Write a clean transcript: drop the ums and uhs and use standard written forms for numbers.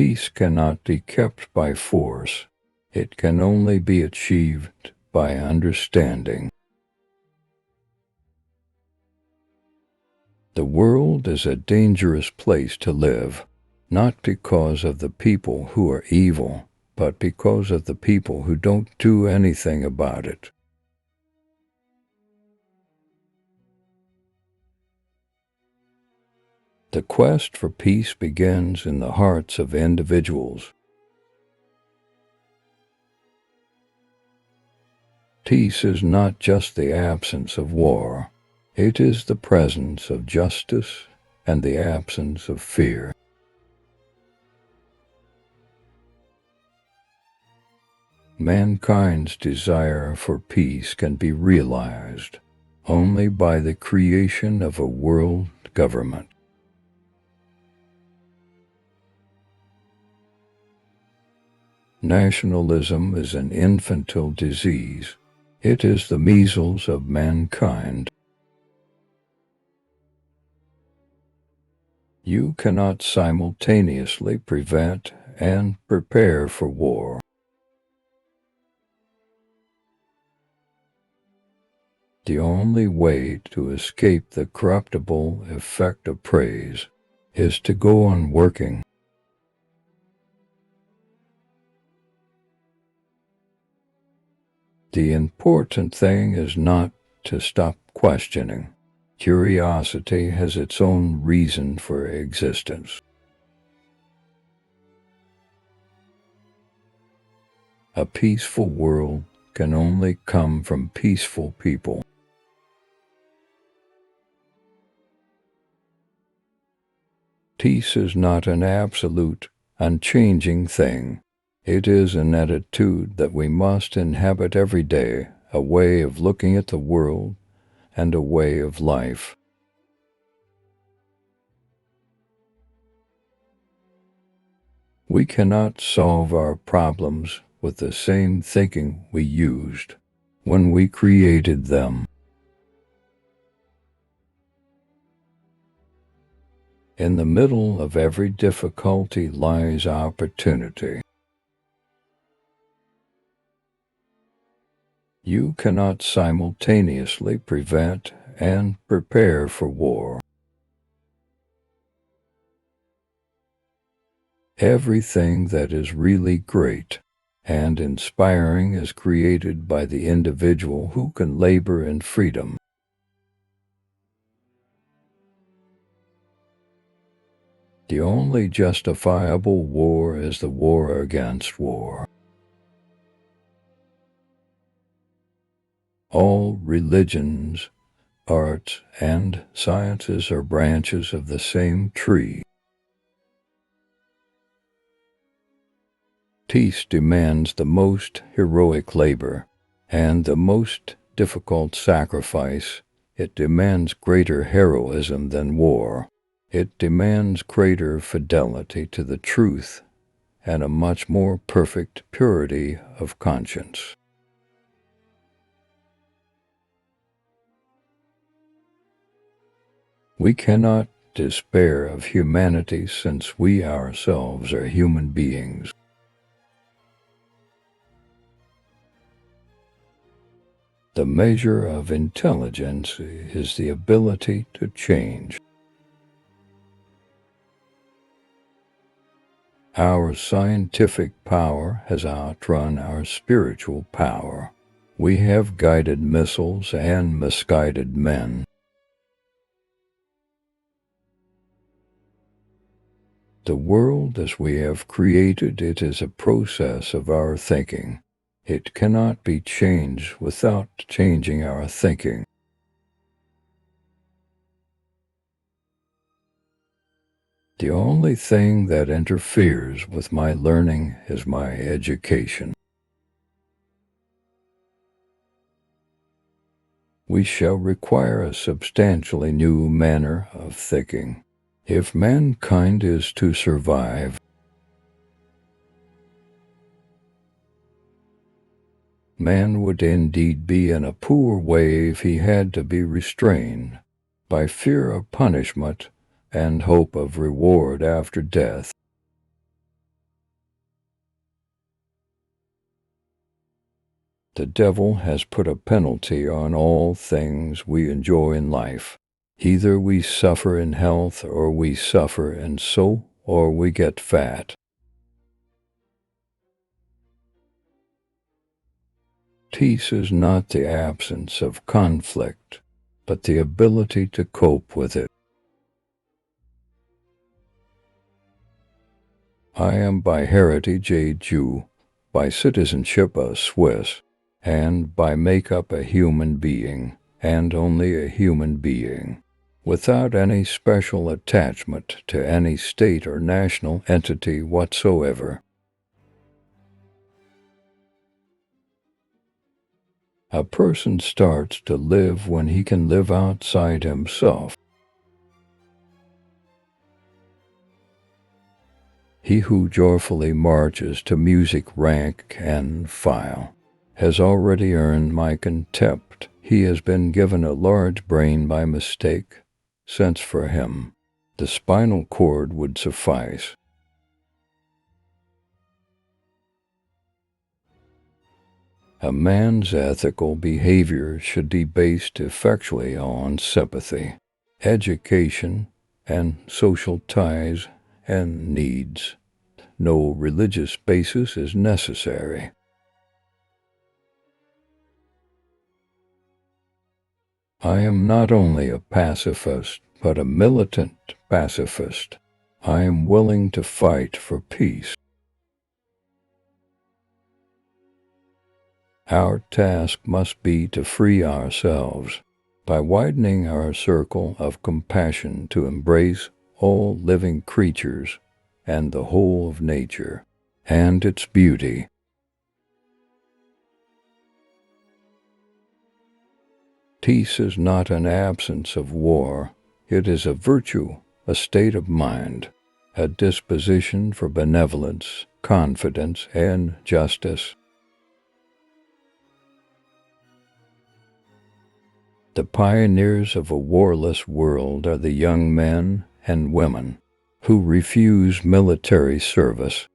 Peace cannot be kept by force. It can only be achieved by understanding. The world is a dangerous place to live, not because of the people who are evil, but because of the people who don't do anything about it. The quest for peace begins in the hearts of individuals. Peace is not just the absence of war. It is the presence of justice and the absence of fear. Mankind's desire for peace can be realized only by the creation of a world government. Nationalism is an infantile disease. It is the measles of mankind. You cannot simultaneously prevent and prepare for war. The only way to escape the corruptible effect of praise is to go on working. The important thing is not to stop questioning. Curiosity has its own reason for existence. A peaceful world can only come from peaceful people. Peace is not an absolute, unchanging thing. It is an attitude that we must inhabit every day, a way of looking at the world and a way of life. We cannot solve our problems with the same thinking we used when we created them. In the middle of every difficulty lies opportunity. You cannot simultaneously prevent and prepare for war. Everything that is really great and inspiring is created by the individual who can labor in freedom. The only justifiable war is the war against war. All religions, arts, and sciences are branches of the same tree. Peace demands the most heroic labor and the most difficult sacrifice. It demands greater heroism than war. It demands greater fidelity to the truth and a much more perfect purity of conscience. We cannot despair of humanity since we ourselves are human beings. The measure of intelligence is the ability to change. Our scientific power has outrun our spiritual power. We have guided missiles and misguided men. The world as we have created it is a process of our thinking. It cannot be changed without changing our thinking. The only thing that interferes with my learning is my education. We shall require a substantially new manner of thinking if mankind is to survive. Man would indeed be in a poor way if he had to be restrained by fear of punishment and hope of reward after death. The devil has put a penalty on all things we enjoy in life. Either we suffer in health, or we suffer in soul, or we get fat. Peace is not the absence of conflict, but the ability to cope with it. I am by heritage a Jew, by citizenship a Swiss, and by makeup a human being, and only a human being, without any special attachment to any state or national entity whatsoever. A person starts to live when he can live outside himself. He who joyfully marches to music rank and file has already earned my contempt. He has been given a large brain by mistake, since for him the spinal cord would suffice. A man's ethical behavior should be based effectually on sympathy, education, and social ties and needs. No religious basis is necessary. I am not only a pacifist, but a militant pacifist. I am willing to fight for peace. Our task must be to free ourselves by widening our circle of compassion to embrace all living creatures and the whole of nature and its beauty. Peace is not an absence of war. It is a virtue, a state of mind, a disposition for benevolence, confidence, and justice. The pioneers of a warless world are the young men and women who refuse military service